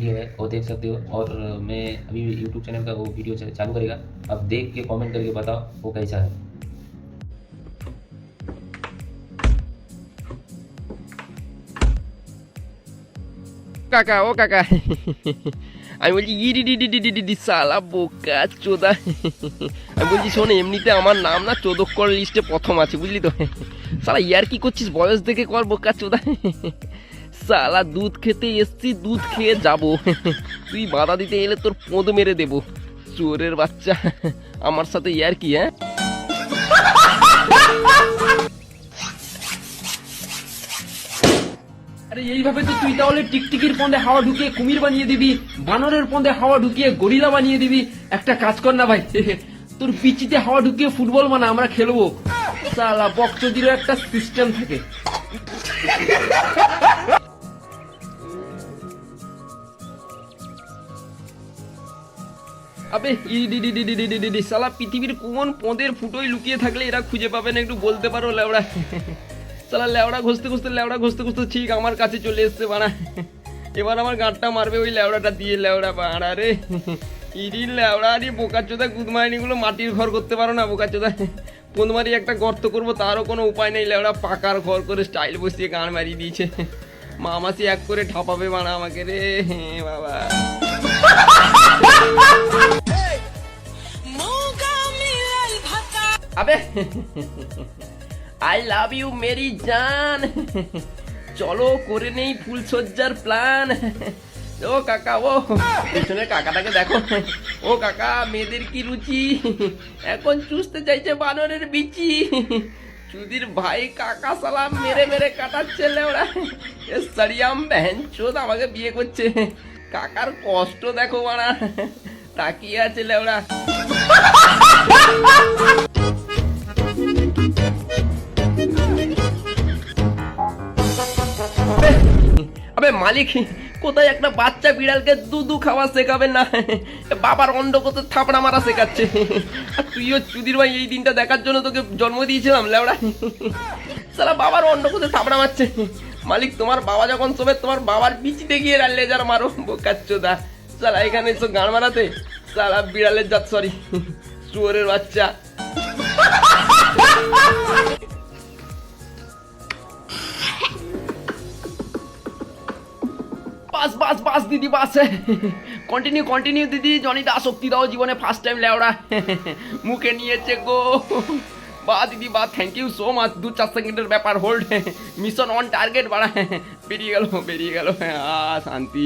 Video है वो देख सकते हो। और मैं अभी यूट्यूब चैनल का वो वीडियो चालू करेगा, अब देख के कमेंट करके बताओ वो कैसा है। কাকা ও কাকা আমি বলছি ইডি সালা বোকা চোদা। আমি বলছি শোন, এমনিতে আমার নাম না চোদক্কর লিস্টে প্রথম আছে, বুঝলি তো। সালা ইয়ার কি করছিস, বয়স দেখে কর বোকা চোদা। সালা দুধ খেতে এসছি, দুধ খেয়ে যাব, তুই বাধা দিতে এলে তোর পোঁদ মেরে দেবো, চোরের বাচ্চা। আমার সাথে ইয়ার কি? হ্যাঁ আরে এইভাবে তো তুই তাহলে টিকটিকির পন্দে হাওয়া ঢুকিয়ে কুমির বানিয়ে দিবি, বানরের পন্দে হাওয়া ঢুকিয়ে গরিলা বানিয়ে দিবি। একটা কাজ কর না ভাই, তোর পিচিতে হাওয়া ঢুকিয়ে ফুটবল বানা, আমরা খেলবো। সালা বকচোদিরও একটা সিস্টেম থাকে। আবে ইডি সালা পৃথিবীর কোন পদের ফুটোই লুকিয়ে থাকলে এরা খুঁজে পাবে না, একটু বলতে পারো লেওড়া। সালা লেওড়া ঘষতে ঘষতে ঠিক আমার কাছে চলে এসছে বাড়া। এবার আমার গাঁটটা মারবে ওই লেওড়াটা দিয়ে। লেওড়া বাড়া রে, ইডি লেওড়া রে বোকাচোদা গুদমাইনিগুলো মাটির ঘর করতে পারো না বোকাচোদা। পোঁদমারি একটা গর্ত করবো তারও কোনো উপায় নেই, লেওড়া পাকার ঘর করে স্টাইল বসিয়ে গান মারিয়ে দিয়েছে। মামাসি এক করে ঠাপাবে বাড়া আমাকে রে বাবা। আবে আই লাভ ইউ মেরি জান, চলো করে নেই ফুলসজ্জার প্ল্যান। ও কাকা, ও পেছনে কাকাটাকে দেখো। ও কাকা, মেয়েদের কি রুচি, এখন চুষতে চাইছে বানরের বিচি। চুদির ভাই কাকা সালাম মেরে মেরে কাটাচ্ছে লেওড়া। সারিয়াম বেহেন চোদ আমাকে বিয়ে করছে। কাকার কষ্ট দেখো বাড়া, তাকিয়ে আছে লেওড়া। আবে মালিক, কোথায় একটা বাচ্চা বিড়ালকে দুধু খাওয়া শেখাবেন না, বাবার অন্ড করতে থাপড়া মারা শেখাচ্ছে। আর তুইও চুদির ভাই এই দিনটা দেখার জন্য তোকে জন্ম দিয়েছিলাম লেওড়া। সালা বাবার অন্ড করতে থাপড়া মারছে। মালিক, তোমার বাবা যখন শোবে তোমার বাবার বিচিতে গিয়ে লেজার মারো বোকাচ্চোদা। সালা এখানে এসো গান মারাতে, সালা বিড়ালের জাত, সরি শুয়োরের বাচ্চা। বাস বাস বাস দিদি বাস, কন্টিনিউ দিদি। জনি দা শক্তি দাও জীবনে ফার্স্ট টাইম লেওড়া মুখে নিয়েছে গো। বা দিদি বা, থ্যাংক ইউ সো মাচ। 2-4 সেকেন্ডের ব্যাপার, হোল্ড, মিশন অন টার্গেট বাড়া। বেরিয়ে গেল শান্তি।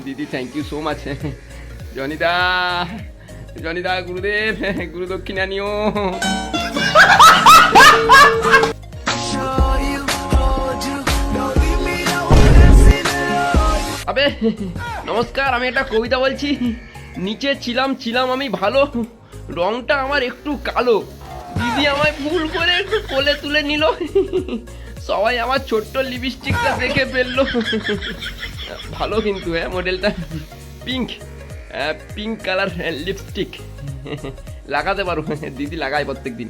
দিদি থ্যাংক ইউ সো মাচ। জনিদা গুরুদেব, গুরু দক্ষিণা নিও। আবে নমস্কার, আমি একটা কবিতা বলছি। নিচে ছিলাম আমি ভালো, রংটা আমার একটু কালো, দিদি আমায় ভুল করে একটু কোলে তুলে নিল, সবাই আমার ছোট্ট লিপস্টিকটা দেখে ফেললো। ভালো কিন্তু মডেলটা, পিঙ্ক কালার লিপস্টিক লাগাতে পারো, দিদি লাগায় প্রত্যেক দিন।